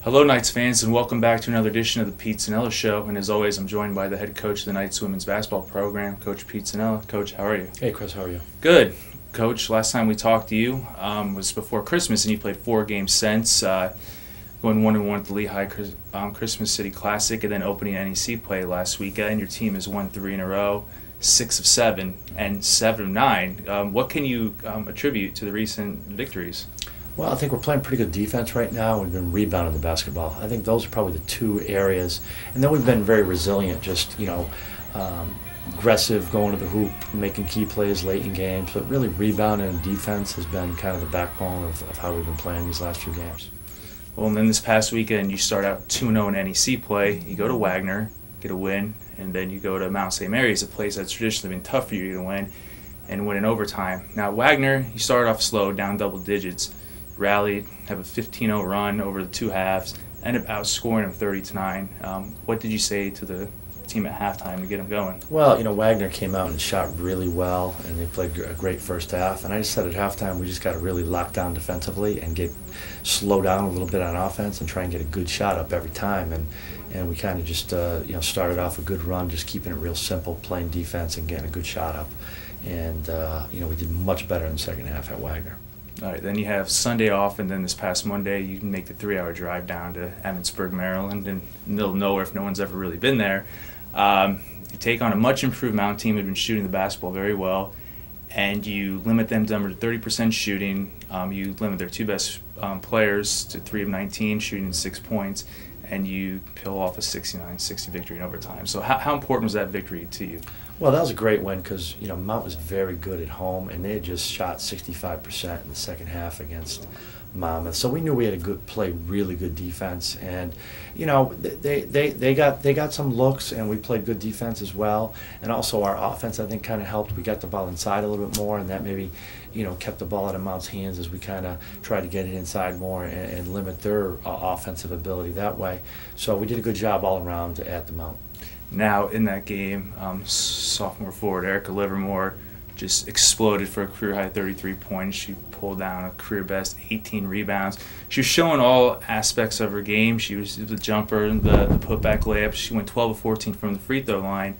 Hello, Knights fans, and welcome back to another edition of the Pete Cinella Show. And as always, I'm joined by the head coach of the Knights women's basketball program, Coach Pete Cinella. Coach, how are you? Hey, Chris, how are you? Good. Coach, last time we talked to you was before Christmas, and you played 4 games since, going 1-1 at the Lehigh Christmas City Classic, and then opening NEC play last weekend. Your team has won 3 in a row, 6 of 7, and 7 of 9. What can you attribute to the recent victories? Well, I think we're playing pretty good defense right now. We've been rebounding the basketball. I think those are probably the 2 areas. And then we've been very resilient, just, aggressive, going to the hoop, making key plays late in games. But really rebounding and defense has been kind of the backbone of how we've been playing these last few games. Well, and then this past weekend, you start out 2-0 in NEC play. You go to Wagner, get a win, and then you go to Mount St. Mary's, a place that's traditionally been tough for you to win, and win in overtime. Now, Wagner, you started off slow, down double digits, rallied, have a 15-0 run over the 2 halves, end up outscoring them 30-9. What did you say to the team at halftime to get them going? Well, Wagner came out and shot really well, and they played a great first half. And I just said at halftime, we just got to really lock down defensively and slow down a little bit on offense and try and get a good shot up every time. And we kind of just started off a good run, just keeping it real simple, playing defense and getting a good shot up. And we did much better in the second half at Wagner. All right, then you have Sunday off, and then this past Monday you can make the 3-hour drive down to Emmitsburg, Maryland, in the middle of nowhere if no one's ever really been there. You take on a much improved Mountain team who had been shooting the basketball very well, and you limit them to under 30% shooting. You limit their 2 best players to 3 of 19, shooting 6 points, and you pull off a 69-60 victory in overtime. So how important was that victory to you? Well, that was a great win because, Mount was very good at home, and they had just shot 65% in the second half against Monmouth. So we knew we had really good defense, and they got some looks, and we played good defense as well. And also our offense, I think, kind of helped. We got the ball inside a little bit more, and that maybe kept the ball out of Mount's hands as we kind of tried to get it inside more and limit their offensive ability that way. So we did a good job all around at the Mount. Now, in that game, sophomore forward Erika Livermore just exploded for a career-high 33 points. She pulled down a career-best 18 rebounds. She was showing all aspects of her game. She was the jumper, the putback layups. She went 12 of 14 from the free throw line.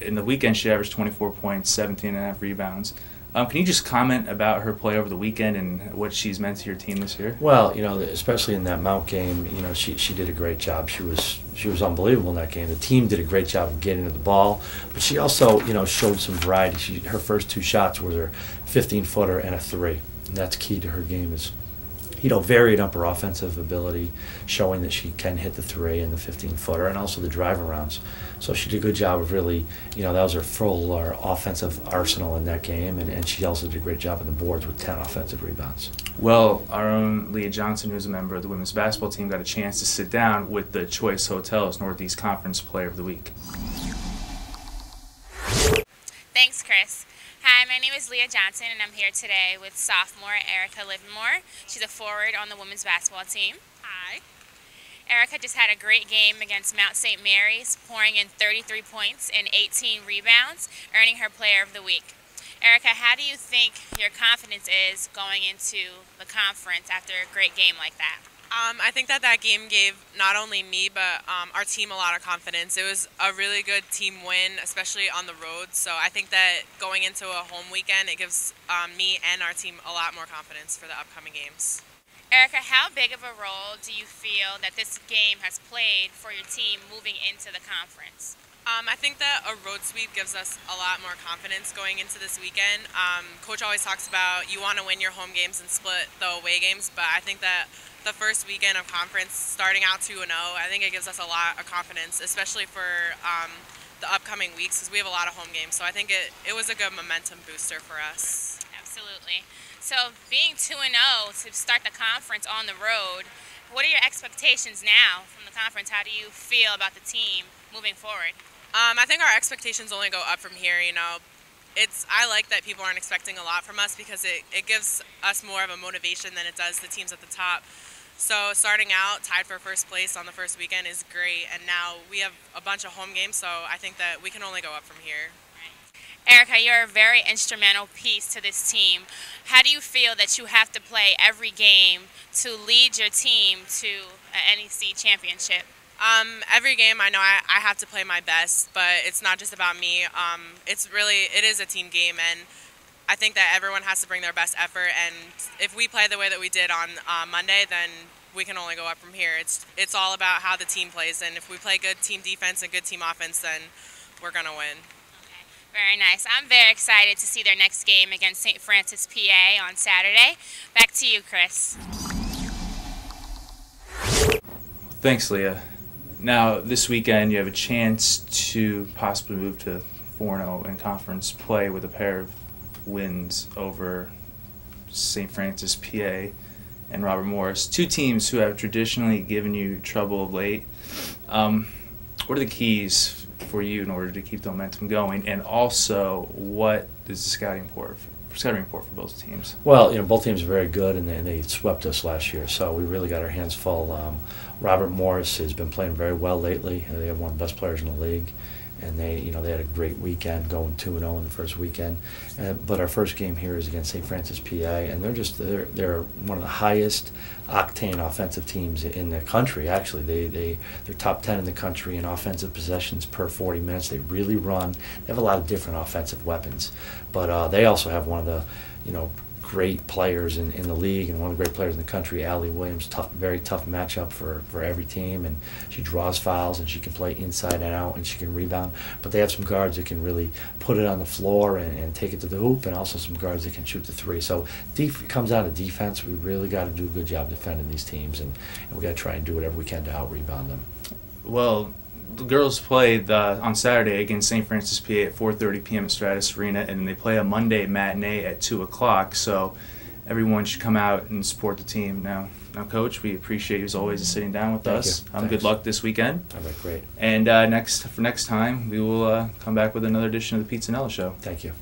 In the weekend, she averaged 24 points, 17.5 rebounds. Can you just comment about her play over the weekend and what she's meant to your team this year? Well, especially in that Mount game, she did a great job. She was unbelievable in that game. The team did a great job of getting to the ball, but she also, showed some variety. Her first 2 shots were her 15-footer and a 3, and that's key to her game is, varied up her offensive ability, showing that she can hit the 3 and the 15-footer, and also the drive arounds. So she did a good job of really, that was her full offensive arsenal in that game, and she also did a great job on the boards with 10 offensive rebounds. Well, our own Leah Johnson, who's a member of the women's basketball team, got a chance to sit down with the Choice Hotels Northeast Conference Player of the Week. Thanks, Chris. Hi, my name is Leah Johnson, and I'm here today with sophomore Erika Livermore. She's a forward on the women's basketball team. Hi. Erika just had a great game against Mount St. Mary's, pouring in 33 points and 18 rebounds, earning her Player of the Week. Erika, how do you think your confidence is going into the conference after a great game like that? I think that game gave not only me but our team a lot of confidence. It was a really good team win, especially on the road. So I think that going into a home weekend, it gives me and our team a lot more confidence for the upcoming games. Erika, how big of a role do you feel that this game has played for your team moving into the conference? I think that a road sweep gives us a lot more confidence going into this weekend. Coach always talks about you want to win your home games and split the away games, but I think that the first weekend of conference, starting out 2-0, I think it gives us a lot of confidence, especially for the upcoming weeks, because we have a lot of home games. So I think it was a good momentum booster for us. Absolutely. So being 2-0 to start the conference on the road, what are your expectations now from the conference? How do you feel about the team moving forward? I think our expectations only go up from here. I like that people aren't expecting a lot from us because it gives us more of a motivation than it does the teams at the top. So starting out tied for first place on the first weekend is great, and now we have a bunch of home games, so I think that we can only go up from here. Erika, you're a very instrumental piece to this team. How do you feel that you have to play every game to lead your team to an NEC championship? Every game I know I have to play my best, but it's not just about me. It is a team game, and I think that everyone has to bring their best effort, and if we play the way that we did on Monday, then we can only go up from here. It's all about how the team plays, and if we play good team defense and good team offense, then we're going to win. Okay, very nice. I'm very excited to see their next game against St. Francis, PA on Saturday. Back to you, Chris. Thanks, Leah. Now, this weekend you have a chance to possibly move to 4-0 in conference play with a pair of wins over St. Francis, PA, and Robert Morris, two teams who have traditionally given you trouble of late. What are the keys for you in order to keep the momentum going, and also what is the scouting report for both teams? Well, both teams are very good, and they swept us last year, so we really got our hands full. Robert Morris has been playing very well lately. They have one of the best players in the league, and they had a great weekend, going 2-0 in the first weekend. But our first game here is against St. Francis, PA, and they're one of the highest octane offensive teams in the country. Actually, they're top 10 in the country in offensive possessions per 40 minutes. They really run. They have a lot of different offensive weapons, but they also have one of the great players in the league, and one of the great players in the country, Allie Williams. Very tough matchup for every team, and she draws fouls, and she can play inside and out, and she can rebound. But they have some guards that can really put it on the floor and take it to the hoop, and also some guards that can shoot the three. So it comes down to defense. We really got to do a good job defending these teams, and we got to try and do whatever we can to out-rebound them. Well, the girls played on Saturday against St. Francis, PA at 4:30 p.m. at Stratus Arena, and they play a Monday matinee at 2 o'clock. So everyone should come out and support the team. Now, Coach, we appreciate you as always sitting down with us. Good luck this weekend. All right, great. And next time, we will come back with another edition of the Pete Cinella Show. Thank you.